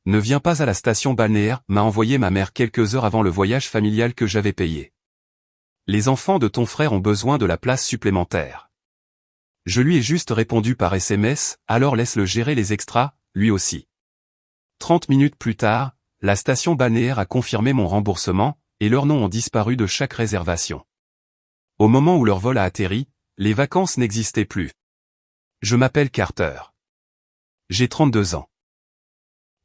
Ne viens pas à la station balnéaire, m'a envoyé ma mère quelques heures avant le voyage familial que j'avais payé. Les enfants de ton frère ont besoin de la place supplémentaire. Je lui ai juste répondu par SMS, alors laisse-le gérer les extras, lui aussi. 30 minutes plus tard, la station balnéaire a confirmé mon remboursement, et leurs noms ont disparu de chaque réservation. Au moment où leur vol a atterri, les vacances n'existaient plus. Je m'appelle Carter. J'ai 32 ans.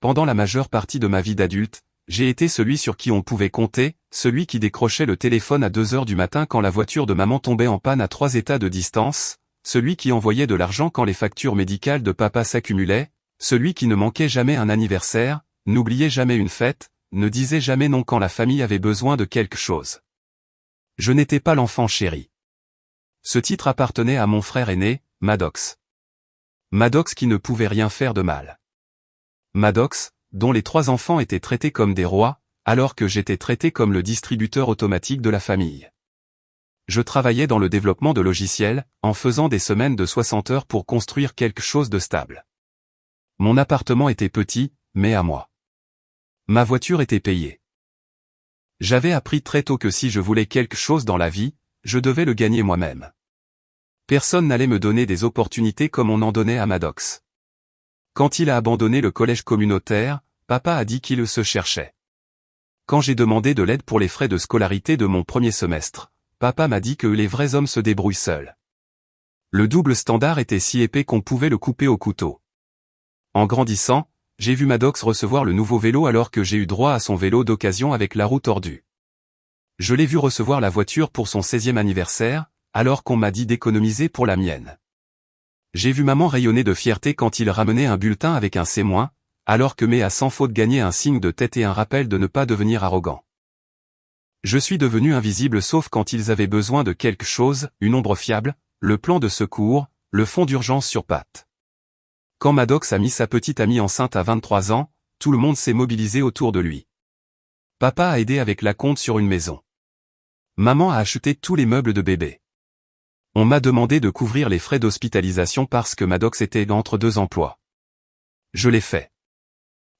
Pendant la majeure partie de ma vie d'adulte, j'ai été celui sur qui on pouvait compter, celui qui décrochait le téléphone à 2 heures du matin quand la voiture de maman tombait en panne à 3 états de distance, celui qui envoyait de l'argent quand les factures médicales de papa s'accumulaient, celui qui ne manquait jamais un anniversaire, n'oubliait jamais une fête, ne disait jamais non quand la famille avait besoin de quelque chose. Je n'étais pas l'enfant chéri. Ce titre appartenait à mon frère aîné, Maddox. Maddox qui ne pouvait rien faire de mal. Maddox, dont les 3 enfants étaient traités comme des rois, alors que j'étais traité comme le distributeur automatique de la famille. Je travaillais dans le développement de logiciels, en faisant des semaines de 60 heures pour construire quelque chose de stable. Mon appartement était petit, mais à moi. Ma voiture était payée. J'avais appris très tôt que si je voulais quelque chose dans la vie, je devais le gagner moi-même. Personne n'allait me donner des opportunités comme on en donnait à Maddox. Quand il a abandonné le collège communautaire, papa a dit qu'il se cherchait. Quand j'ai demandé de l'aide pour les frais de scolarité de mon premier semestre, papa m'a dit que les vrais hommes se débrouillent seuls. Le double standard était si épais qu'on pouvait le couper au couteau. En grandissant, j'ai vu Maddox recevoir le nouveau vélo alors que j'ai eu droit à son vélo d'occasion avec la roue tordue. Je l'ai vu recevoir la voiture pour son 16e anniversaire, alors qu'on m'a dit d'économiser pour la mienne. J'ai vu maman rayonner de fierté quand il ramenait un bulletin avec un C-, alors que May a sans faute gagné un signe de tête et un rappel de ne pas devenir arrogant. Je suis devenu invisible sauf quand ils avaient besoin de quelque chose, une ombre fiable, le plan de secours, le fonds d'urgence sur pattes. Quand Maddox a mis sa petite amie enceinte à 23 ans, tout le monde s'est mobilisé autour de lui. Papa a aidé avec la compte sur une maison. Maman a acheté tous les meubles de bébé. On m'a demandé de couvrir les frais d'hospitalisation parce que Maddox était entre 2 emplois. Je l'ai fait.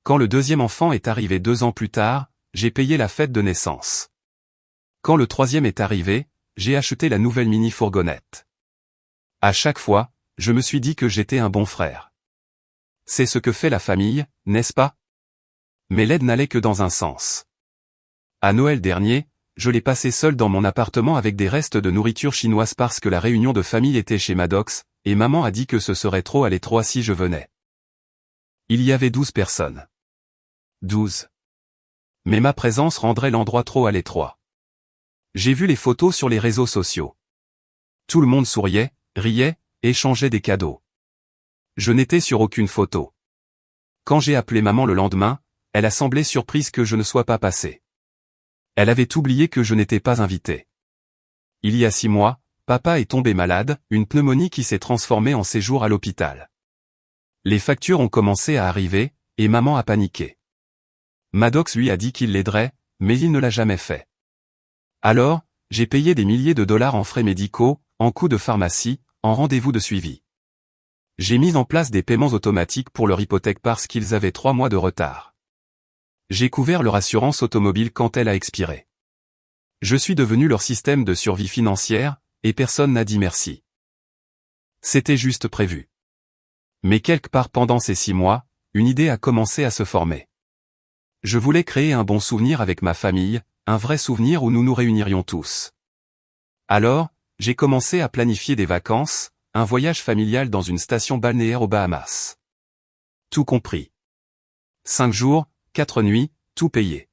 Quand le 2e enfant est arrivé 2 ans plus tard, j'ai payé la fête de naissance. Quand le 3e est arrivé, j'ai acheté la nouvelle mini-fourgonnette. À chaque fois, je me suis dit que j'étais un bon frère. C'est ce que fait la famille, n'est-ce pas? Mais l'aide n'allait que dans un sens. À Noël dernier, je l'ai passé seul dans mon appartement avec des restes de nourriture chinoise parce que la réunion de famille était chez Maddox, et maman a dit que ce serait trop à l'étroit si je venais. Il y avait 12 personnes. 12. Mais ma présence rendrait l'endroit trop à l'étroit. J'ai vu les photos sur les réseaux sociaux. Tout le monde souriait, riait, échangeait des cadeaux. Je n'étais sur aucune photo. Quand j'ai appelé maman le lendemain, elle a semblé surprise que je ne sois pas passé. Elle avait oublié que je n'étais pas invité. Il y a 6 mois, papa est tombé malade, une pneumonie qui s'est transformée en séjour à l'hôpital. Les factures ont commencé à arriver, et maman a paniqué. Maddox lui a dit qu'il l'aiderait, mais il ne l'a jamais fait. Alors, j'ai payé des milliers de dollars en frais médicaux, en coûts de pharmacie, en rendez-vous de suivi. J'ai mis en place des paiements automatiques pour leur hypothèque parce qu'ils avaient 3 mois de retard. J'ai couvert leur assurance automobile quand elle a expiré. Je suis devenu leur système de survie financière, et personne n'a dit merci. C'était juste prévu. Mais quelque part pendant ces 6 mois, une idée a commencé à se former. Je voulais créer un bon souvenir avec ma famille, un vrai souvenir où nous nous réunirions tous. Alors, j'ai commencé à planifier des vacances, un voyage familial dans une station balnéaire aux Bahamas. Tout compris. 5 jours, 4 nuits, tout payé.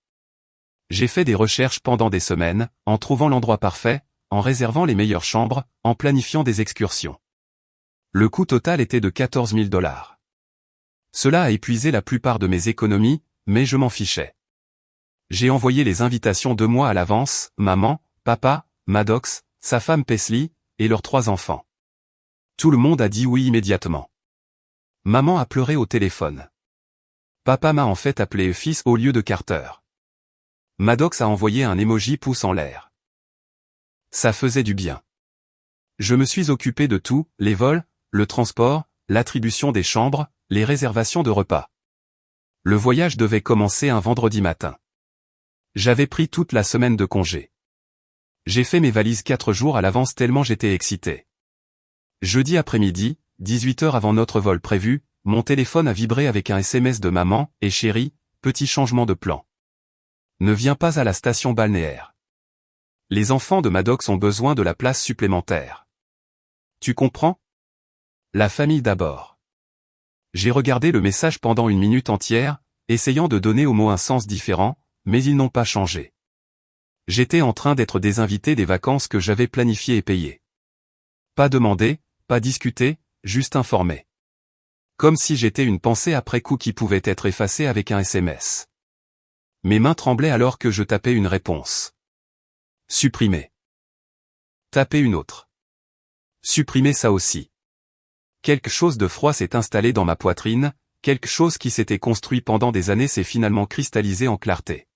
J'ai fait des recherches pendant des semaines, en trouvant l'endroit parfait, en réservant les meilleures chambres, en planifiant des excursions. Le coût total était de 14 000 $. Cela a épuisé la plupart de mes économies, mais je m'en fichais. J'ai envoyé les invitations 2 mois à l'avance, maman, papa, Maddox, sa femme Paisley, et leurs 3 enfants. Tout le monde a dit oui immédiatement. Maman a pleuré au téléphone. Papa m'a en fait appelé fils au lieu de Carter. Maddox a envoyé un emoji pouce en l'air. Ça faisait du bien. Je me suis occupé de tout, les vols, le transport, l'attribution des chambres, les réservations de repas. Le voyage devait commencer un vendredi matin. J'avais pris toute la semaine de congé. J'ai fait mes valises 4 jours à l'avance tellement j'étais excité. Jeudi après-midi, 18 heures avant notre vol prévu, mon téléphone a vibré avec un SMS de maman, et chérie, petit changement de plan. Ne viens pas à la station balnéaire. Les enfants de Maddox ont besoin de la place supplémentaire. Tu comprends? La famille d'abord. J'ai regardé le message pendant 1 minute entière, essayant de donner aux mots un sens différent, mais ils n'ont pas changé. J'étais en train d'être désinvité des vacances que j'avais planifiées et payées. Pas demandé, pas discuté, juste informé. Comme si j'étais une pensée après coup qui pouvait être effacée avec un SMS. Mes mains tremblaient alors que je tapais une réponse. Supprimer. Taper une autre. Supprimer ça aussi. Quelque chose de froid s'est installé dans ma poitrine, quelque chose qui s'était construit pendant des années s'est finalement cristallisé en clarté.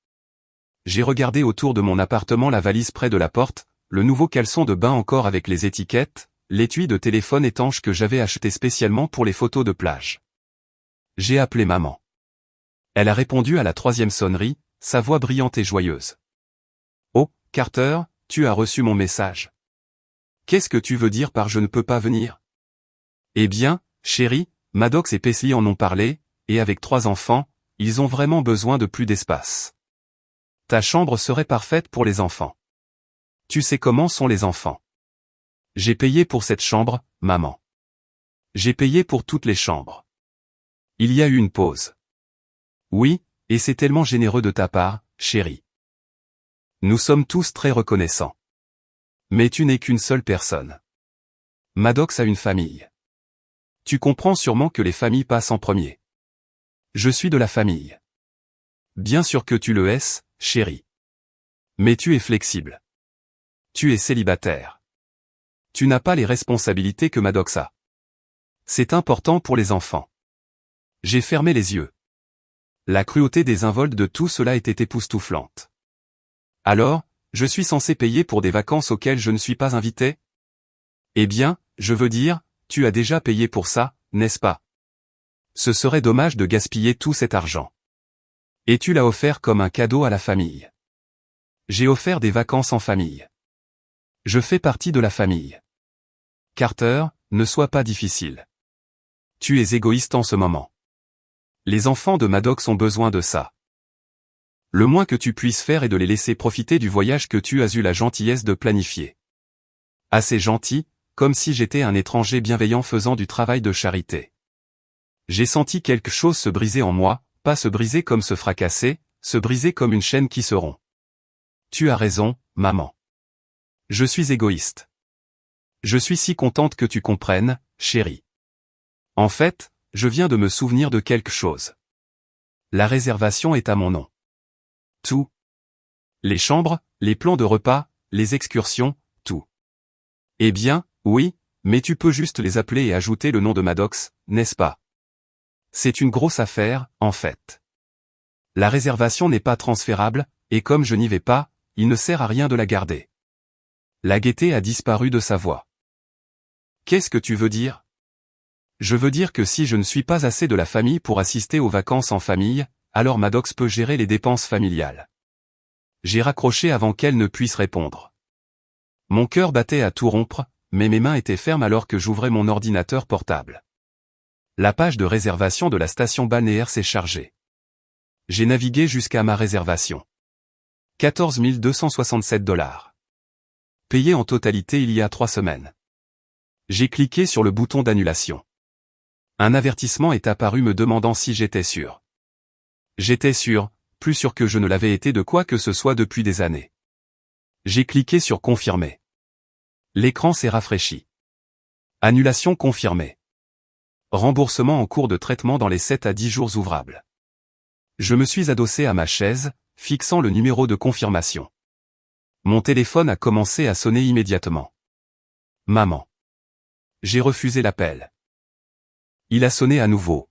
J'ai regardé autour de mon appartement, la valise près de la porte, le nouveau caleçon de bain encore avec les étiquettes, l'étui de téléphone étanche que j'avais acheté spécialement pour les photos de plage. J'ai appelé maman. Elle a répondu à la 3e sonnerie, sa voix brillante et joyeuse. Oh, Carter, tu as reçu mon message. Qu'est-ce que tu veux dire par je ne peux pas venir? Eh bien, chérie, Maddox et Paisley en ont parlé, et avec 3 enfants, ils ont vraiment besoin de plus d'espace. Ta chambre serait parfaite pour les enfants. Tu sais comment sont les enfants. J'ai payé pour cette chambre, maman. J'ai payé pour toutes les chambres. Il y a eu une pause. Oui, et c'est tellement généreux de ta part, chérie. Nous sommes tous très reconnaissants. Mais tu n'es qu'une seule personne. Maddox a une famille. Tu comprends sûrement que les familles passent en premier. Je suis de la famille. Bien sûr que tu le es, chérie. Mais tu es flexible. Tu es célibataire. Tu n'as pas les responsabilités que Maddox a. C'est important pour les enfants. J'ai fermé les yeux. La cruauté désinvolte de tout cela était époustouflante. Alors, je suis censé payer pour des vacances auxquelles je ne suis pas invité? Eh bien, je veux dire, tu as déjà payé pour ça, n'est-ce pas? Ce serait dommage de gaspiller tout cet argent. Et tu l'as offert comme un cadeau à la famille. J'ai offert des vacances en famille. Je fais partie de la famille. Carter, ne sois pas difficile. Tu es égoïste en ce moment. Les enfants de Maddox ont besoin de ça. Le moins que tu puisses faire est de les laisser profiter du voyage que tu as eu la gentillesse de planifier. Assez gentil, comme si j'étais un étranger bienveillant faisant du travail de charité. J'ai senti quelque chose se briser en moi, pas se briser comme se fracasser, se briser comme une chaîne qui se rompt. Tu as raison, maman. Je suis égoïste. Je suis si contente que tu comprennes, chérie. En fait, je viens de me souvenir de quelque chose. La réservation est à mon nom. Tout. Les chambres, les plans de repas, les excursions, tout. Eh bien, oui, mais tu peux juste les appeler et ajouter le nom de Maddox, n'est-ce pas? C'est une grosse affaire, en fait. La réservation n'est pas transférable, et comme je n'y vais pas, il ne sert à rien de la garder. La gaieté a disparu de sa voix. Qu'est-ce que tu veux dire? Je veux dire que si je ne suis pas assez de la famille pour assister aux vacances en famille, alors Maddox peut gérer les dépenses familiales. J'ai raccroché avant qu'elle ne puisse répondre. Mon cœur battait à tout rompre, mais mes mains étaient fermes alors que j'ouvrais mon ordinateur portable. La page de réservation de la station balnéaire s'est chargée. J'ai navigué jusqu'à ma réservation. 14 267 $. Payé en totalité il y a 3 semaines. J'ai cliqué sur le bouton d'annulation. Un avertissement est apparu me demandant si j'étais sûr. J'étais sûr, plus sûr que je ne l'avais été de quoi que ce soit depuis des années. J'ai cliqué sur confirmer. L'écran s'est rafraîchi. Annulation confirmée. Remboursement en cours de traitement dans les 7 à 10 jours ouvrables. Je me suis adossé à ma chaise, fixant le numéro de confirmation. Mon téléphone a commencé à sonner immédiatement. Maman. J'ai refusé l'appel. Il a sonné à nouveau.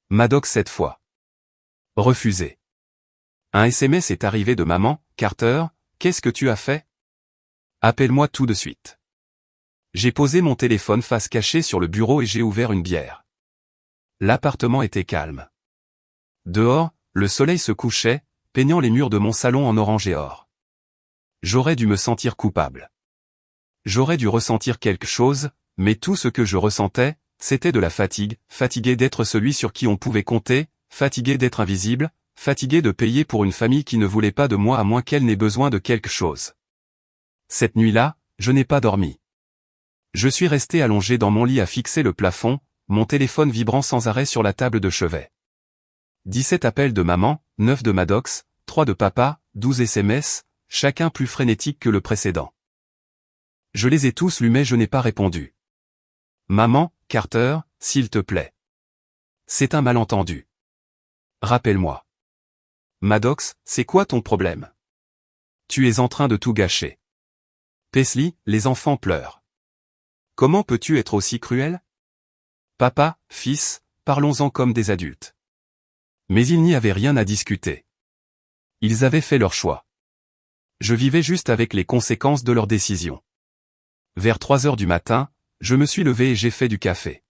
Maddox cette fois. Refusé. Un SMS est arrivé de maman, Carter, qu'est-ce que tu as fait? Appelle-moi tout de suite. J'ai posé mon téléphone face cachée sur le bureau et j'ai ouvert une bière. L'appartement était calme. Dehors, le soleil se couchait, peignant les murs de mon salon en orange et or. J'aurais dû me sentir coupable. J'aurais dû ressentir quelque chose, mais tout ce que je ressentais, c'était de la fatigue, fatigué d'être celui sur qui on pouvait compter, fatigué d'être invisible, fatigué de payer pour une famille qui ne voulait pas de moi à moins qu'elle n'ait besoin de quelque chose. Cette nuit-là, je n'ai pas dormi. Je suis resté allongé dans mon lit à fixer le plafond, mon téléphone vibrant sans arrêt sur la table de chevet. 17 appels de maman, 9 de Maddox, 3 de papa, 12 SMS, chacun plus frénétique que le précédent. Je les ai tous lus mais je n'ai pas répondu. Maman, Carter, s'il te plaît. C'est un malentendu. Rappelle-moi. Maddox, c'est quoi ton problème? Tu es en train de tout gâcher. Paisley, les enfants pleurent. Comment peux-tu être aussi cruel? Papa, fils, parlons-en comme des adultes. Mais il n'y avait rien à discuter. Ils avaient fait leur choix. Je vivais juste avec les conséquences de leur décision. Vers 3 heures du matin, je me suis levé et j'ai fait du café.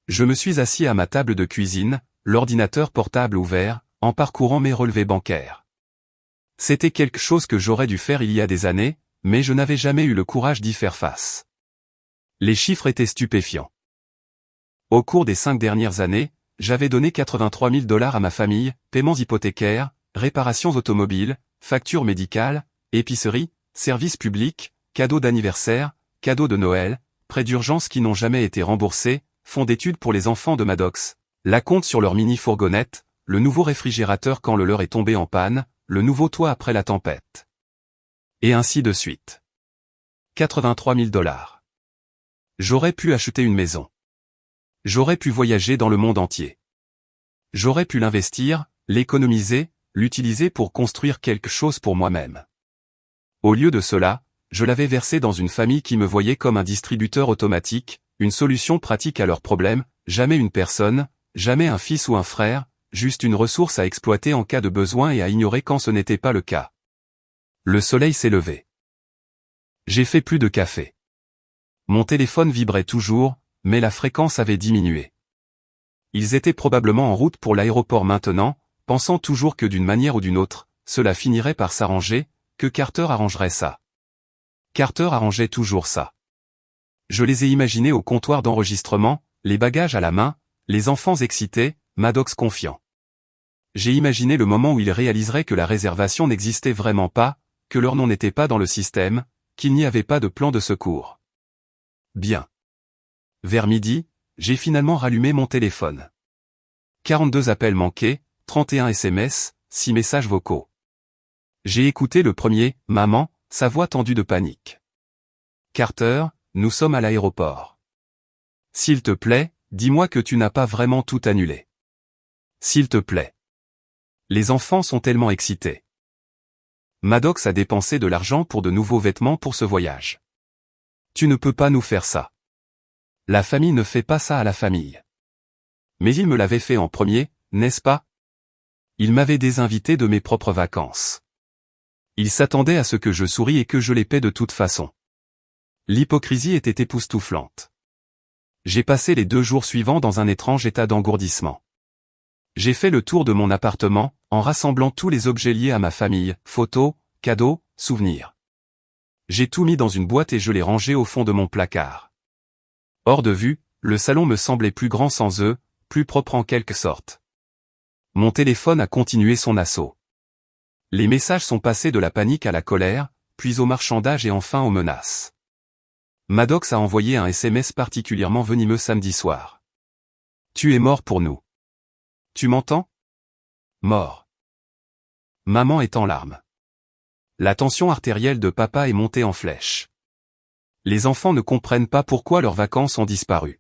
Je me suis assis à ma table de cuisine, l'ordinateur portable ouvert, en parcourant mes relevés bancaires. C'était quelque chose que j'aurais dû faire il y a des années, mais je n'avais jamais eu le courage d'y faire face. Les chiffres étaient stupéfiants. Au cours des 5 dernières années, j'avais donné 83 000 $ à ma famille, paiements hypothécaires, réparations automobiles, factures médicales, épicerie, services publics, cadeaux d'anniversaire, cadeaux de Noël, prêts d'urgence qui n'ont jamais été remboursés, fonds d'études pour les enfants de Maddox, l'acompte sur leur mini-fourgonnette, le nouveau réfrigérateur quand le leur est tombé en panne, le nouveau toit après la tempête. Et ainsi de suite. 83 000 $. J'aurais pu acheter une maison. J'aurais pu voyager dans le monde entier. J'aurais pu l'investir, l'économiser, l'utiliser pour construire quelque chose pour moi-même. Au lieu de cela, je l'avais versé dans une famille qui me voyait comme un distributeur automatique, une solution pratique à leurs problèmes, jamais une personne, jamais un fils ou un frère, juste une ressource à exploiter en cas de besoin et à ignorer quand ce n'était pas le cas. Le soleil s'est levé. J'ai fait plus de café. Mon téléphone vibrait toujours, mais la fréquence avait diminué. Ils étaient probablement en route pour l'aéroport maintenant, pensant toujours que d'une manière ou d'une autre, cela finirait par s'arranger, que Carter arrangerait ça. Carter arrangeait toujours ça. Je les ai imaginés au comptoir d'enregistrement, les bagages à la main, les enfants excités, Maddox confiant. J'ai imaginé le moment où ils réaliseraient que la réservation n'existait vraiment pas, que leur nom n'était pas dans le système, qu'il n'y avait pas de plan de secours. Bien. Vers midi, j'ai finalement rallumé mon téléphone. 42 appels manqués, 31 SMS, 6 messages vocaux. J'ai écouté le premier, maman, sa voix tendue de panique. Carter, nous sommes à l'aéroport. S'il te plaît, dis-moi que tu n'as pas vraiment tout annulé. S'il te plaît. Les enfants sont tellement excités. Maddox a dépensé de l'argent pour de nouveaux vêtements pour ce voyage. Tu ne peux pas nous faire ça. La famille ne fait pas ça à la famille. Mais il me l'avait fait en premier, n'est-ce pas? Il m'avait désinvité de mes propres vacances. Il s'attendait à ce que je sourie et que je les paie de toute façon. L'hypocrisie était époustouflante. J'ai passé les 2 jours suivants dans un étrange état d'engourdissement. J'ai fait le tour de mon appartement, en rassemblant tous les objets liés à ma famille, photos, cadeaux, souvenirs. J'ai tout mis dans une boîte et je l'ai rangé au fond de mon placard. Hors de vue, le salon me semblait plus grand sans eux, plus propre en quelque sorte. Mon téléphone a continué son assaut. Les messages sont passés de la panique à la colère, puis au marchandage et enfin aux menaces. Maddox a envoyé un SMS particulièrement venimeux samedi soir. Tu es mort pour nous. Tu m'entends? Mort. Maman est en larmes. La tension artérielle de papa est montée en flèche. Les enfants ne comprennent pas pourquoi leurs vacances ont disparu.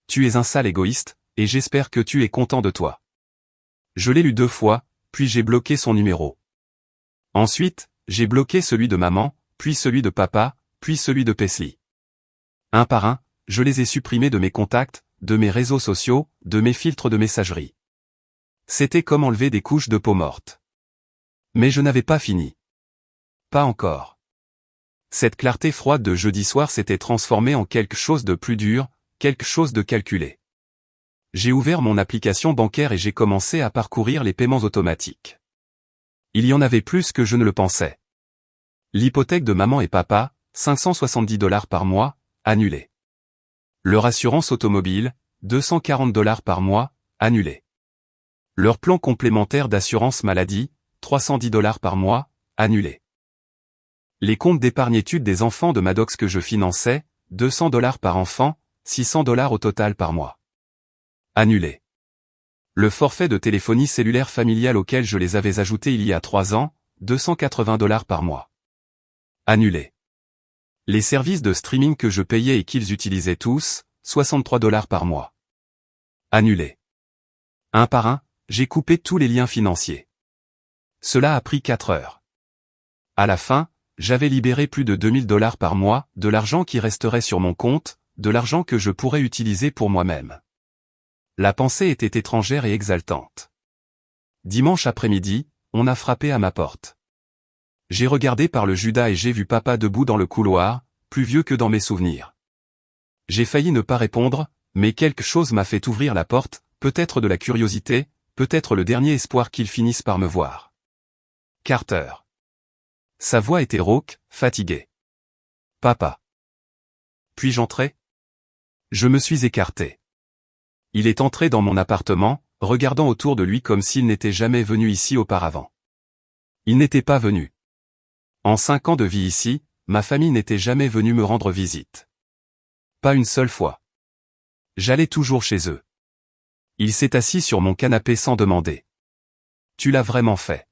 Tu es un sale égoïste, et j'espère que tu es content de toi. Je l'ai lu 2 fois, puis j'ai bloqué son numéro. Ensuite, j'ai bloqué celui de maman, puis celui de papa, puis celui de Paisley. Un par un, je les ai supprimés de mes contacts, de mes réseaux sociaux, de mes filtres de messagerie. C'était comme enlever des couches de peau morte. Mais je n'avais pas fini. Pas encore. Cette clarté froide de jeudi soir s'était transformée en quelque chose de plus dur, quelque chose de calculé. J'ai ouvert mon application bancaire et j'ai commencé à parcourir les paiements automatiques. Il y en avait plus que je ne le pensais. L'hypothèque de maman et papa, 570 $ par mois, annulée. Leur assurance automobile, 240 $ par mois, annulée. Leur plan complémentaire d'assurance maladie, 310 $ par mois, annulé. Les comptes d'épargne études des enfants de Maddox que je finançais, 200 $ par enfant, 600 $ au total par mois. Annulé. Le forfait de téléphonie cellulaire familiale auquel je les avais ajoutés il y a 3 ans, 280 $ par mois. Annulé. Les services de streaming que je payais et qu'ils utilisaient tous, 63 $ par mois. Annulé. Un par un, j'ai coupé tous les liens financiers. Cela a pris 4 heures. À la fin, j'avais libéré plus de 2000 $ par mois, de l'argent qui resterait sur mon compte, de l'argent que je pourrais utiliser pour moi-même. La pensée était étrangère et exaltante. Dimanche après-midi, on a frappé à ma porte. J'ai regardé par le Judas et j'ai vu papa debout dans le couloir, plus vieux que dans mes souvenirs. J'ai failli ne pas répondre, mais quelque chose m'a fait ouvrir la porte, peut-être de la curiosité, peut-être le dernier espoir qu'il finisse par me voir. Carter. Sa voix était rauque, fatiguée. Papa. Puis-je entrer ? Je me suis écarté. Il est entré dans mon appartement, regardant autour de lui comme s'il n'était jamais venu ici auparavant. Il n'était pas venu. En 5 ans de vie ici, ma famille n'était jamais venue me rendre visite. Pas une seule fois. J'allais toujours chez eux. Il s'est assis sur mon canapé sans demander. Tu l'as vraiment fait.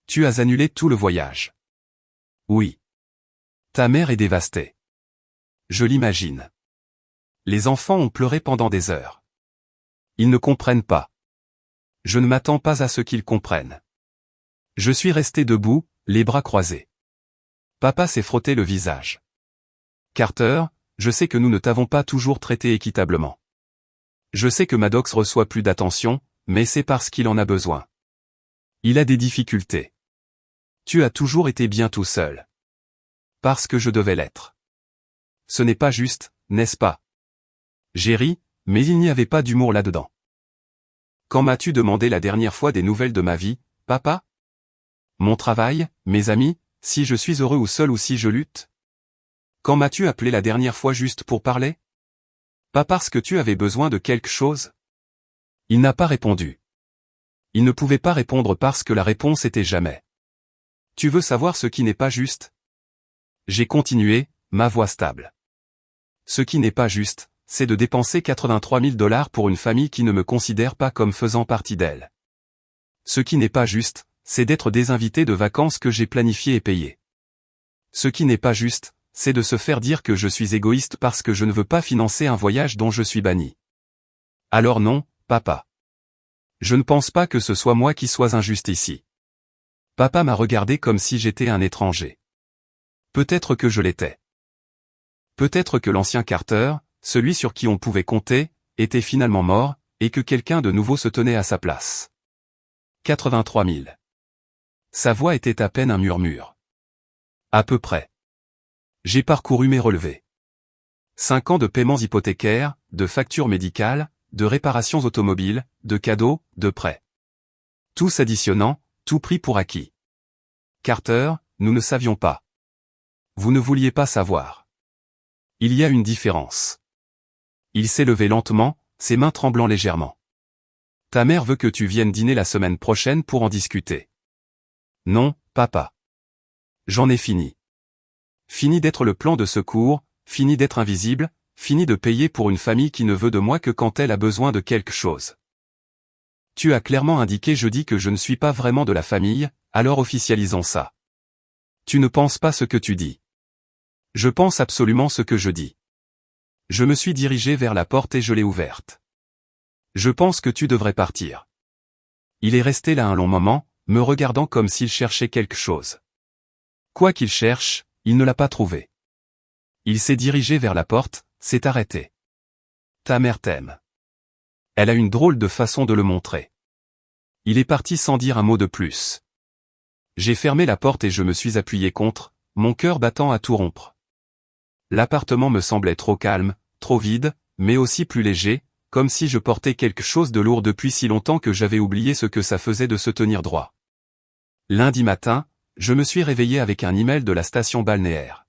Tu as annulé tout le voyage. Oui. Ta mère est dévastée. Je l'imagine. Les enfants ont pleuré pendant des heures. Ils ne comprennent pas. Je ne m'attends pas à ce qu'ils comprennent. Je suis resté debout, les bras croisés. Papa s'est frotté le visage. Carter, je sais que nous ne t'avons pas toujours traité équitablement. Je sais que Maddox reçoit plus d'attention, mais c'est parce qu'il en a besoin. Il a des difficultés. Tu as toujours été bien tout seul. Parce que je devais l'être. Ce n'est pas juste, n'est-ce pas? J'ai ri, mais il n'y avait pas d'humour là-dedans. Quand m'as-tu demandé la dernière fois des nouvelles de ma vie, papa? Mon travail, mes amis, si je suis heureux ou seul ou si je lutte? Quand m'as-tu appelé la dernière fois juste pour parler? Pas parce que tu avais besoin de quelque chose? Il n'a pas répondu. Il ne pouvait pas répondre parce que la réponse était jamais. Tu veux savoir ce qui n'est pas juste? J'ai continué, ma voix stable. Ce qui n'est pas juste, c'est de dépenser 83 000 $ pour une famille qui ne me considère pas comme faisant partie d'elle. Ce qui n'est pas juste, c'est d'être désinvité de vacances que j'ai planifiées et payées. Ce qui n'est pas juste, c'est de se faire dire que je suis égoïste parce que je ne veux pas financer un voyage dont je suis banni. Alors non, papa. Je ne pense pas que ce soit moi qui sois injuste ici. Papa m'a regardé comme si j'étais un étranger. Peut-être que je l'étais. Peut-être que l'ancien Carter, celui sur qui on pouvait compter, était finalement mort, et que quelqu'un de nouveau se tenait à sa place. 83 000. Sa voix était à peine un murmure. À peu près. J'ai parcouru mes relevés. 5 ans de paiements hypothécaires, de factures médicales, de réparations automobiles, de cadeaux, de prêts. Tous additionnant, tout pris pour acquis. Carter, nous ne savions pas. Vous ne vouliez pas savoir. Il y a une différence. Il s'est levé lentement, ses mains tremblant légèrement. Ta mère veut que tu viennes dîner la semaine prochaine pour en discuter. Non, papa. J'en ai fini. Fini d'être le plan de secours, fini d'être invisible, fini de payer pour une famille qui ne veut de moi que quand elle a besoin de quelque chose. Tu as clairement indiqué jeudi que je ne suis pas vraiment de la famille, alors officialisons ça. Tu ne penses pas ce que tu dis. Je pense absolument ce que je dis. Je me suis dirigé vers la porte et je l'ai ouverte. Je pense que tu devrais partir. Il est resté là un long moment, me regardant comme s'il cherchait quelque chose. Quoi qu'il cherche, il ne l'a pas trouvé. Il s'est dirigé vers la porte, s'est arrêté. Ta mère t'aime. Elle a une drôle de façon de le montrer. Il est parti sans dire un mot de plus. J'ai fermé la porte et je me suis appuyé contre, mon cœur battant à tout rompre. L'appartement me semblait trop calme, trop vide, mais aussi plus léger, comme si je portais quelque chose de lourd depuis si longtemps que j'avais oublié ce que ça faisait de se tenir droit. Lundi matin, je me suis réveillé avec un email de la station balnéaire.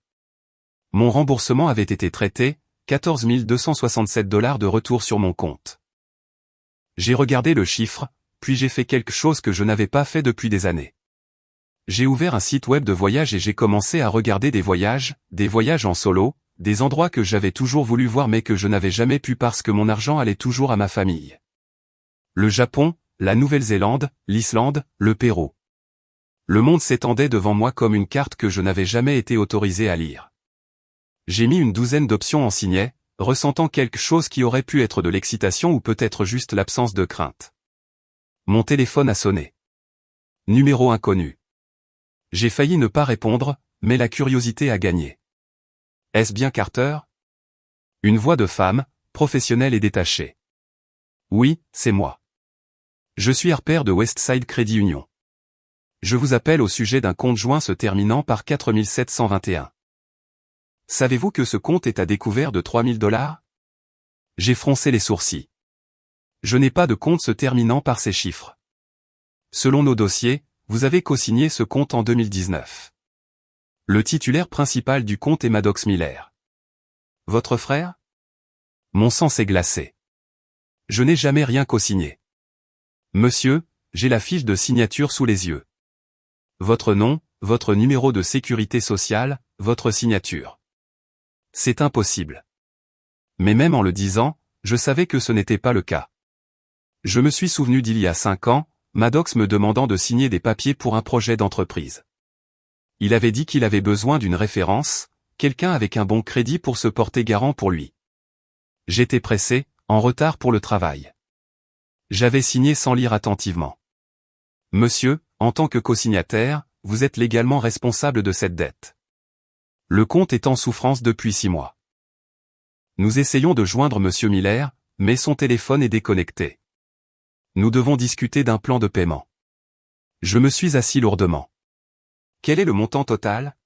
Mon remboursement avait été traité, 14 267 $ de retour sur mon compte. J'ai regardé le chiffre, puis j'ai fait quelque chose que je n'avais pas fait depuis des années. J'ai ouvert un site web de voyage et j'ai commencé à regarder des voyages en solo, des endroits que j'avais toujours voulu voir mais que je n'avais jamais pu parce que mon argent allait toujours à ma famille. Le Japon, la Nouvelle-Zélande, l'Islande, le Pérou. Le monde s'étendait devant moi comme une carte que je n'avais jamais été autorisé à lire. J'ai mis une douzaine d'options en signet, ressentant quelque chose qui aurait pu être de l'excitation ou peut-être juste l'absence de crainte. Mon téléphone a sonné. Numéro inconnu. J'ai failli ne pas répondre, mais la curiosité a gagné. Est-ce bien Carter? Une voix de femme, professionnelle et détachée. Oui, c'est moi. Je suis Harper de Westside Credit Union. Je vous appelle au sujet d'un compte joint se terminant par 4721. Savez-vous que ce compte est à découvert de 3000 $? J'ai froncé les sourcils. Je n'ai pas de compte se terminant par ces chiffres. Selon nos dossiers, vous avez co-signé ce compte en 2019. Le titulaire principal du compte est Maddox Miller. Votre frère? Mon sang s'est glacé. Je n'ai jamais rien co-signé. Monsieur, j'ai la fiche de signature sous les yeux. Votre nom, votre numéro de sécurité sociale, votre signature. C'est impossible. Mais même en le disant, je savais que ce n'était pas le cas. Je me suis souvenu d'il y a 5 ans, Maddox me demandant de signer des papiers pour un projet d'entreprise. Il avait dit qu'il avait besoin d'une référence, quelqu'un avec un bon crédit pour se porter garant pour lui. J'étais pressé, en retard pour le travail. J'avais signé sans lire attentivement. Monsieur, en tant que co-signataire, vous êtes légalement responsable de cette dette. Le compte est en souffrance depuis 6 mois. Nous essayons de joindre Monsieur Miller, mais son téléphone est déconnecté. Nous devons discuter d'un plan de paiement. Je me suis assis lourdement. Quel est le montant total?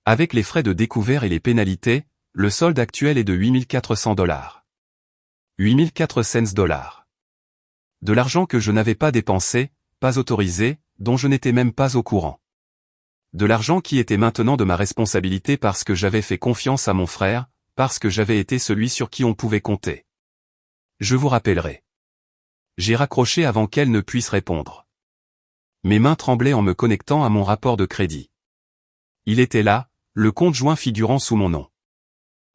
Avec les frais de découvert et les pénalités, le solde actuel est de 8400 $. 8400 $. De l'argent que je n'avais pas dépensé, pas autorisé, dont je n'étais même pas au courant. De l'argent qui était maintenant de ma responsabilité parce que j'avais fait confiance à mon frère, parce que j'avais été celui sur qui on pouvait compter. Je vous rappellerai. J'ai raccroché avant qu'elle ne puisse répondre. Mes mains tremblaient en me connectant à mon rapport de crédit. Il était là, le compte joint figurant sous mon nom.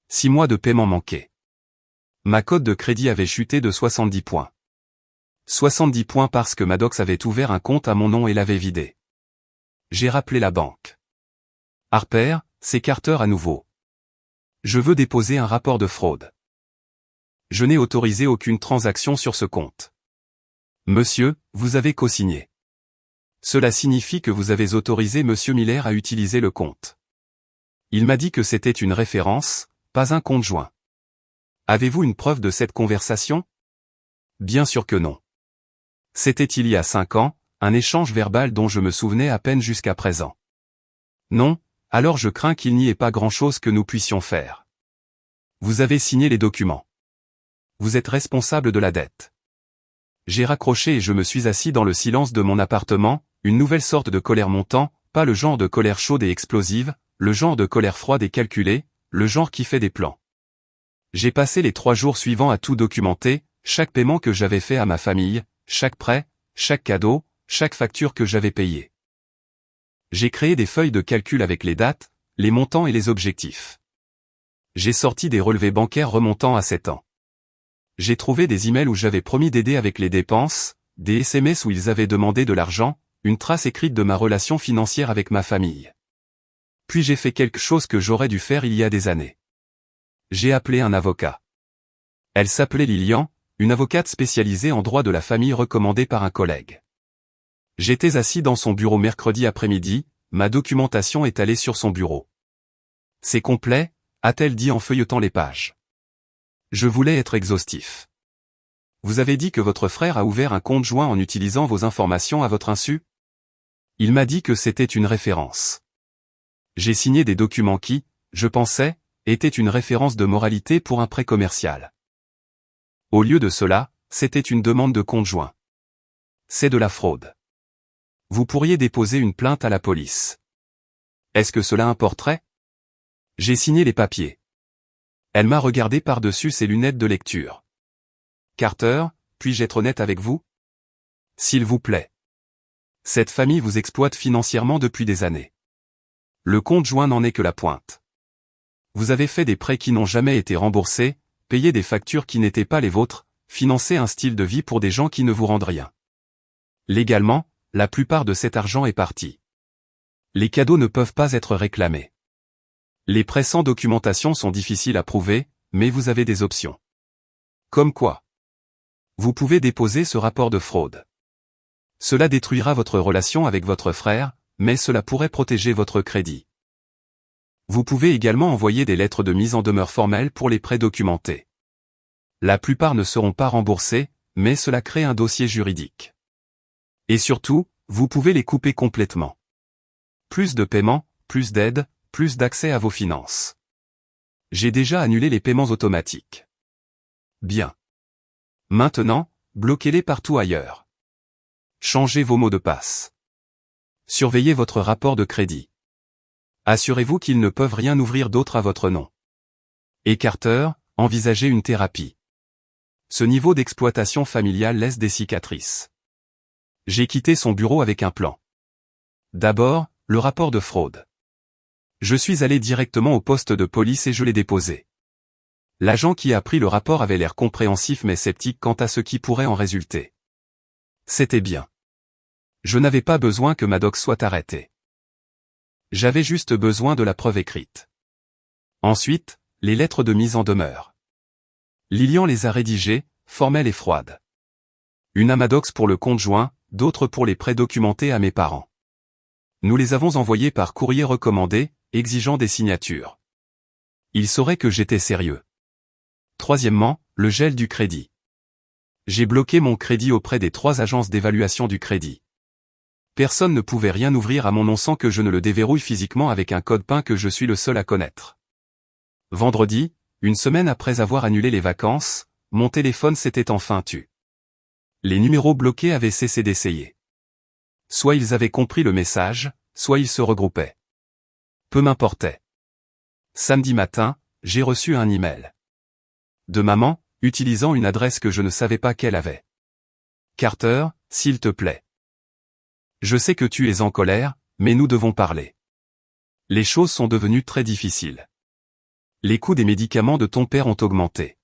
6 mois de paiement manqués. Ma cote de crédit avait chuté de 70 points. 70 points parce que Maddox avait ouvert un compte à mon nom et l'avait vidé. J'ai rappelé la banque. Harper, c'est Carter à nouveau. Je veux déposer un rapport de fraude. Je n'ai autorisé aucune transaction sur ce compte. Monsieur, vous avez co-signé. Cela signifie que vous avez autorisé Monsieur Miller à utiliser le compte. Il m'a dit que c'était une référence, pas un compte joint. Avez-vous une preuve de cette conversation? Bien sûr que non. C'était il y a 5 ans, un échange verbal dont je me souvenais à peine jusqu'à présent. Non, alors je crains qu'il n'y ait pas grand-chose que nous puissions faire. Vous avez signé les documents. Vous êtes responsable de la dette. J'ai raccroché et je me suis assis dans le silence de mon appartement, une nouvelle sorte de colère montant, pas le genre de colère chaude et explosive, le genre de colère froide et calculée, le genre qui fait des plans. J'ai passé les 3 jours suivants à tout documenter, chaque paiement que j'avais fait à ma famille, chaque prêt, chaque cadeau, chaque facture que j'avais payée. J'ai créé des feuilles de calcul avec les dates, les montants et les objectifs. J'ai sorti des relevés bancaires remontant à 7 ans. J'ai trouvé des emails où j'avais promis d'aider avec les dépenses, des SMS où ils avaient demandé de l'argent, une trace écrite de ma relation financière avec ma famille. Puis j'ai fait quelque chose que j'aurais dû faire il y a des années. J'ai appelé un avocat. Elle s'appelait Lilian, une avocate spécialisée en droit de la famille recommandée par un collègue. J'étais assis dans son bureau mercredi après-midi, ma documentation étalée sur son bureau. C'est complet, a-t-elle dit en feuilletant les pages. Je voulais être exhaustif. Vous avez dit que votre frère a ouvert un compte joint en utilisant vos informations à votre insu? Il m'a dit que c'était une référence. J'ai signé des documents qui, je pensais, étaient une référence de moralité pour un prêt commercial. Au lieu de cela, c'était une demande de compte joint. C'est de la fraude. Vous pourriez déposer une plainte à la police. Est-ce que cela importerait? J'ai signé les papiers. Elle m'a regardé par-dessus ses lunettes de lecture. Carter, puis-je être honnête avec vous? S'il vous plaît. Cette famille vous exploite financièrement depuis des années. Le compte joint n'en est que la pointe. Vous avez fait des prêts qui n'ont jamais été remboursés, payé des factures qui n'étaient pas les vôtres, financé un style de vie pour des gens qui ne vous rendent rien. Légalement, la plupart de cet argent est parti. Les cadeaux ne peuvent pas être réclamés. Les prêts sans documentation sont difficiles à prouver, mais vous avez des options. Comme quoi? Vous pouvez déposer ce rapport de fraude. Cela détruira votre relation avec votre frère, mais cela pourrait protéger votre crédit. Vous pouvez également envoyer des lettres de mise en demeure formelles pour les prêts documentés. La plupart ne seront pas remboursés, mais cela crée un dossier juridique. Et surtout, vous pouvez les couper complètement. Plus de paiements, plus d'aide, plus d'accès à vos finances. J'ai déjà annulé les paiements automatiques. Bien. Maintenant, bloquez-les partout ailleurs. Changez vos mots de passe. Surveillez votre rapport de crédit. Assurez-vous qu'ils ne peuvent rien ouvrir d'autre à votre nom. Et Carter, envisagez une thérapie. Ce niveau d'exploitation familiale laisse des cicatrices. J'ai quitté son bureau avec un plan. D'abord, le rapport de fraude. Je suis allé directement au poste de police et je l'ai déposé. L'agent qui a pris le rapport avait l'air compréhensif mais sceptique quant à ce qui pourrait en résulter. C'était bien. Je n'avais pas besoin que Maddox soit arrêté. J'avais juste besoin de la preuve écrite. Ensuite, les lettres de mise en demeure. Lilian les a rédigées, formelles et froides. Une à Maddox pour le compte joint, d'autres pour les prêts documentés à mes parents. Nous les avons envoyées par courrier recommandé, exigeant des signatures. Ils sauraient que j'étais sérieux. Troisièmement, le gel du crédit. J'ai bloqué mon crédit auprès des 3 agences d'évaluation du crédit. Personne ne pouvait rien ouvrir à mon nom sans que je ne le déverrouille physiquement avec un code PIN que je suis le seul à connaître. Vendredi, une semaine après avoir annulé les vacances, mon téléphone s'était enfin tu. Les numéros bloqués avaient cessé d'essayer. Soit ils avaient compris le message, soit ils se regroupaient. Peu m'importait. Samedi matin, j'ai reçu un email. De maman, utilisant une adresse que je ne savais pas qu'elle avait. Carter, s'il te plaît. Je sais que tu es en colère, mais nous devons parler. Les choses sont devenues très difficiles. Les coûts des médicaments de ton père ont augmenté.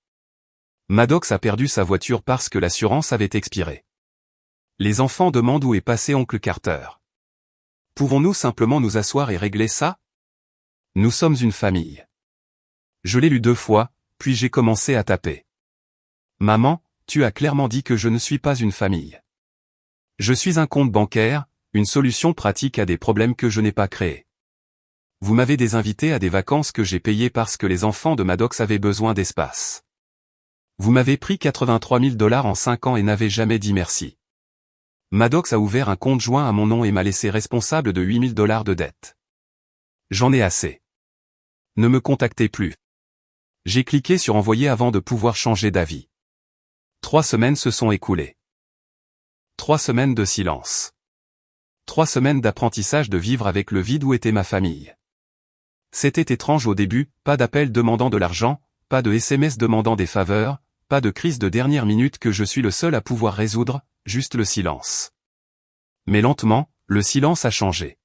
Maddox a perdu sa voiture parce que l'assurance avait expiré. Les enfants demandent où est passé oncle Carter. Pouvons-nous simplement nous asseoir et régler ça? Nous sommes une famille. Je l'ai lu 2 fois, puis j'ai commencé à taper. Maman, tu as clairement dit que je ne suis pas une famille. Je suis un compte bancaire, une solution pratique à des problèmes que je n'ai pas créés. Vous m'avez désinvité à des vacances que j'ai payées parce que les enfants de Maddox avaient besoin d'espace. Vous m'avez pris 83 000 $ en 5 ans et n'avez jamais dit merci. Maddox a ouvert un compte joint à mon nom et m'a laissé responsable de 8 000 $ de dette. J'en ai assez. Ne me contactez plus. J'ai cliqué sur envoyer avant de pouvoir changer d'avis. 3 semaines se sont écoulées. 3 semaines de silence. 3 semaines d'apprentissage de vivre avec le vide où était ma famille. C'était étrange au début, pas d'appel demandant de l'argent, pas de SMS demandant des faveurs, pas de crise de dernière minute que je suis le seul à pouvoir résoudre, juste le silence. Mais lentement, le silence a changé.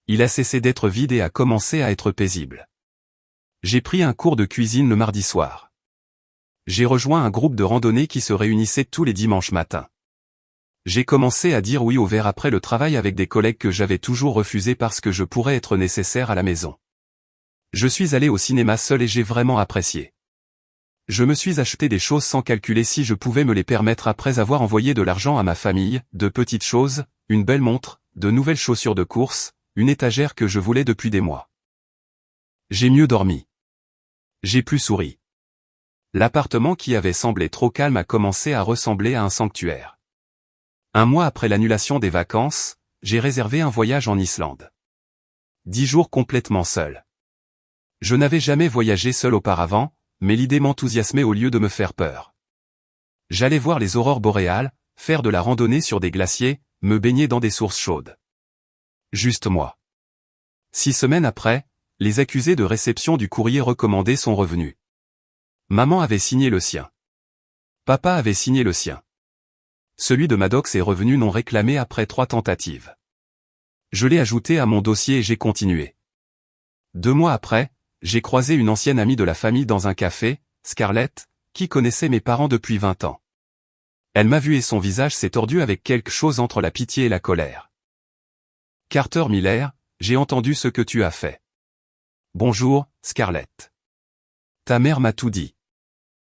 Il a cessé d'être vide et a commencé à être paisible. J'ai pris un cours de cuisine le mardi soir. J'ai rejoint un groupe de randonnée qui se réunissait tous les dimanches matins. J'ai commencé à dire oui au verre après le travail avec des collègues que j'avais toujours refusés parce que je pourrais être nécessaire à la maison. Je suis allé au cinéma seul et j'ai vraiment apprécié. Je me suis acheté des choses sans calculer si je pouvais me les permettre après avoir envoyé de l'argent à ma famille, de petites choses, une belle montre, de nouvelles chaussures de course, une étagère que je voulais depuis des mois. J'ai mieux dormi. J'ai plus souri. L'appartement qui avait semblé trop calme a commencé à ressembler à un sanctuaire. Un mois après l'annulation des vacances, j'ai réservé un voyage en Islande. 10 jours complètement seul. Je n'avais jamais voyagé seul auparavant, mais l'idée m'enthousiasmait au lieu de me faire peur. J'allais voir les aurores boréales, faire de la randonnée sur des glaciers, me baigner dans des sources chaudes. Juste moi. 6 semaines après, les accusés de réception du courrier recommandé sont revenus. Maman avait signé le sien. Papa avait signé le sien. Celui de Maddox est revenu non réclamé après 3 tentatives. Je l'ai ajouté à mon dossier et j'ai continué. 2 mois après, j'ai croisé une ancienne amie de la famille dans un café, Scarlett, qui connaissait mes parents depuis 20 ans. Elle m'a vu et son visage s'est tordu avec quelque chose entre la pitié et la colère. Carter Miller, j'ai entendu ce que tu as fait. Bonjour, Scarlett. Ta mère m'a tout dit.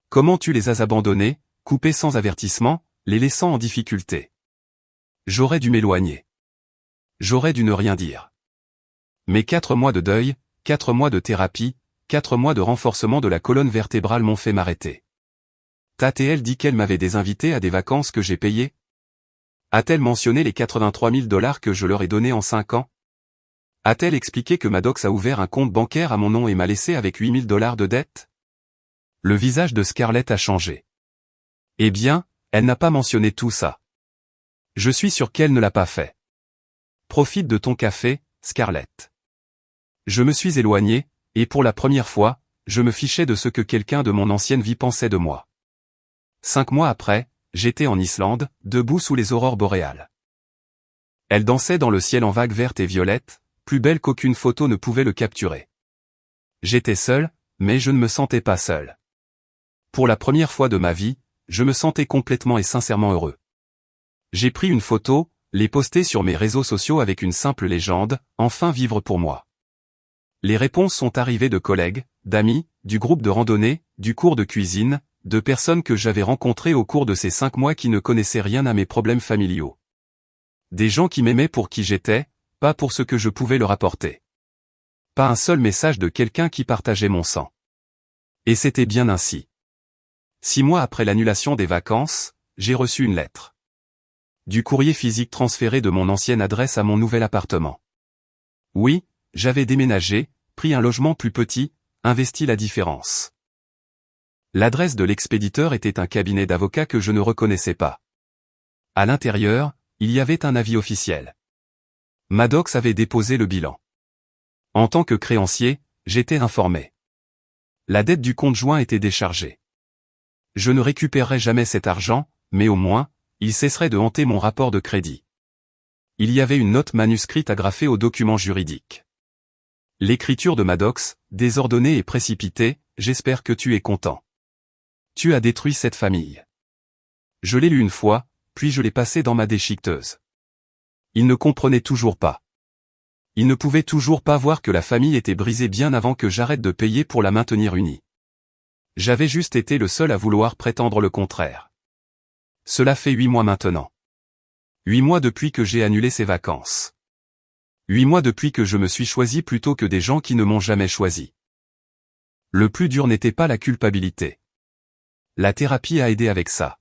Comment tu les as abandonnés, coupés sans avertissement, les laissant en difficulté. J'aurais dû m'éloigner. J'aurais dû ne rien dire. Mais 4 mois de deuil, 4 mois de thérapie, 4 mois de renforcement de la colonne vertébrale m'ont fait m'arrêter. T'a-t-elle dit qu'elle m'avait désinvité à des vacances que j'ai payées? A-t-elle mentionné les 83 000 $ que je leur ai donnés en 5 ans? A-t-elle expliqué que Maddox a ouvert un compte bancaire à mon nom et m'a laissé avec 8 000 $ de dette? Le visage de Scarlett a changé. Eh bien, elle n'a pas mentionné tout ça. Je suis sûr qu'elle ne l'a pas fait. Profite de ton café, Scarlett. Je me suis éloigné, et pour la première fois, je me fichais de ce que quelqu'un de mon ancienne vie pensait de moi. 5 mois après, j'étais en Islande, debout sous les aurores boréales. Elle dansait dans le ciel en vagues vertes et violettes, plus belle qu'aucune photo ne pouvait le capturer. J'étais seul, mais je ne me sentais pas seul. Pour la première fois de ma vie, je me sentais complètement et sincèrement heureux. J'ai pris une photo, l'ai postée sur mes réseaux sociaux avec une simple légende, enfin vivre pour moi. Les réponses sont arrivées de collègues, d'amis, du groupe de randonnée, du cours de cuisine, de personnes que j'avais rencontrées au cours de ces 5 mois qui ne connaissaient rien à mes problèmes familiaux. Des gens qui m'aimaient pour qui j'étais, pas pour ce que je pouvais leur apporter. Pas un seul message de quelqu'un qui partageait mon sang. Et c'était bien ainsi. 6 mois après l'annulation des vacances, j'ai reçu une lettre. Du courrier physique transféré de mon ancienne adresse à mon nouvel appartement. Oui, j'avais déménagé, pris un logement plus petit, investi la différence. L'adresse de l'expéditeur était un cabinet d'avocats que je ne reconnaissais pas. À l'intérieur, il y avait un avis officiel. Maddox avait déposé le bilan. En tant que créancier, j'étais informé. La dette du compte joint était déchargée. Je ne récupérerai jamais cet argent, mais au moins, il cesserait de hanter mon rapport de crédit. Il y avait une note manuscrite agrafée au document juridique. L'écriture de Maddox, désordonnée et précipitée, j'espère que tu es content. Tu as détruit cette famille. Je l'ai lu une fois, puis je l'ai passé dans ma déchiqueteuse. Il ne comprenait toujours pas. Il ne pouvait toujours pas voir que la famille était brisée bien avant que j'arrête de payer pour la maintenir unie. J'avais juste été le seul à vouloir prétendre le contraire. Cela fait 8 mois maintenant. 8 mois depuis que j'ai annulé ces vacances. 8 mois depuis que je me suis choisi plutôt que des gens qui ne m'ont jamais choisi. Le plus dur n'était pas la culpabilité. La thérapie a aidé avec ça.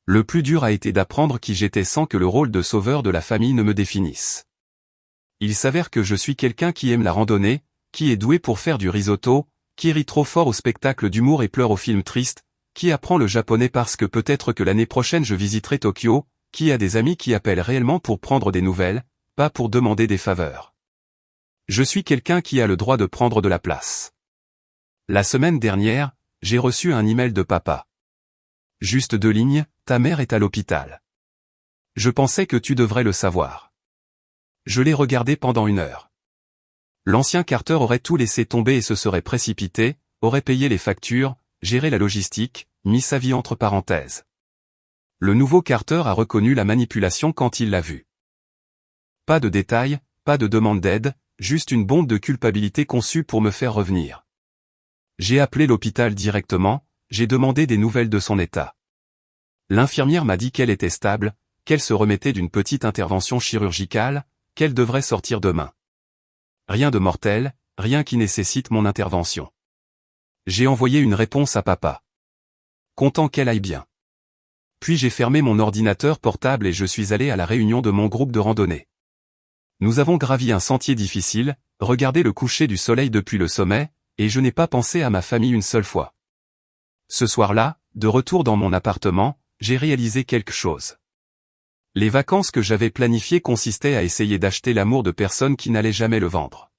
Le plus dur a été d'apprendre qui j'étais sans que le rôle de sauveur de la famille ne me définisse. Il s'avère que je suis quelqu'un qui aime la randonnée, qui est doué pour faire du risotto, qui rit trop fort au spectacle d'humour et pleure aux films tristes, qui apprend le japonais parce que peut-être que l'année prochaine je visiterai Tokyo, qui a des amis qui appellent réellement pour prendre des nouvelles, pas pour demander des faveurs. Je suis quelqu'un qui a le droit de prendre de la place. La semaine dernière, j'ai reçu un email de papa. Juste 2 lignes, ta mère est à l'hôpital. Je pensais que tu devrais le savoir. Je l'ai regardé pendant 1 heure. L'ancien Carter aurait tout laissé tomber et se serait précipité, aurait payé les factures, géré la logistique, mis sa vie entre parenthèses. Le nouveau Carter a reconnu la manipulation quand il l'a vu. Pas de détails, pas de demande d'aide, juste une bombe de culpabilité conçue pour me faire revenir. J'ai appelé l'hôpital directement, j'ai demandé des nouvelles de son état. L'infirmière m'a dit qu'elle était stable, qu'elle se remettait d'une petite intervention chirurgicale, qu'elle devrait sortir demain. Rien de mortel, rien qui nécessite mon intervention. J'ai envoyé une réponse à papa. Content qu'elle aille bien. Puis j'ai fermé mon ordinateur portable et je suis allé à la réunion de mon groupe de randonnée. Nous avons gravi un sentier difficile, regardé le coucher du soleil depuis le sommet, et je n'ai pas pensé à ma famille une seule fois. Ce soir-là, de retour dans mon appartement, j'ai réalisé quelque chose. Les vacances que j'avais planifiées consistaient à essayer d'acheter l'amour de personnes qui n'allaient jamais le vendre.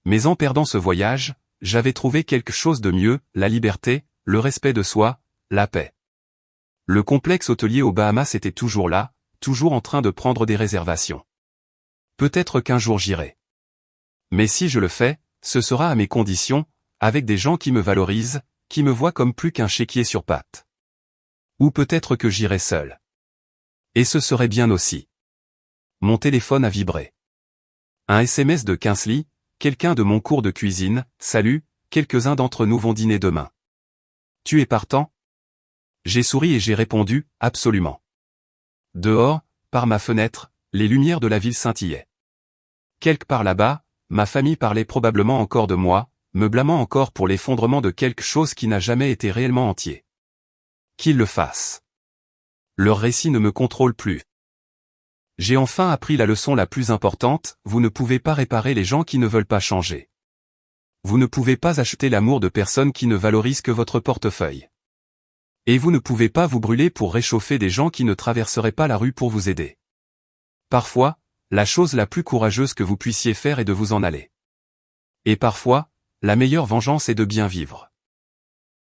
Mais en perdant ce voyage, j'avais trouvé quelque chose de mieux, la liberté, le respect de soi, la paix. Le complexe hôtelier aux Bahamas était toujours là, toujours en train de prendre des réservations. Peut-être qu'un jour j'irai. Mais si je le fais, ce sera à mes conditions, avec des gens qui me valorisent, qui me voient comme plus qu'un chéquier sur pattes. Ou peut-être que j'irai seul. Et ce serait bien aussi. Mon téléphone a vibré. Un SMS de Kinsley, quelqu'un de mon cours de cuisine, salut, quelques-uns d'entre nous vont dîner demain. Tu es partant? J'ai souri et j'ai répondu, absolument. Dehors, par ma fenêtre, les lumières de la ville scintillaient. Quelque part là-bas, ma famille parlait probablement encore de moi, me blâmant encore pour l'effondrement de quelque chose qui n'a jamais été réellement entier. Qu'ils le fassent. Leur récit ne me contrôle plus. J'ai enfin appris la leçon la plus importante, vous ne pouvez pas réparer les gens qui ne veulent pas changer. Vous ne pouvez pas acheter l'amour de personnes qui ne valorisent que votre portefeuille. Et vous ne pouvez pas vous brûler pour réchauffer des gens qui ne traverseraient pas la rue pour vous aider. Parfois, la chose la plus courageuse que vous puissiez faire est de vous en aller. Et parfois, la meilleure vengeance est de bien vivre.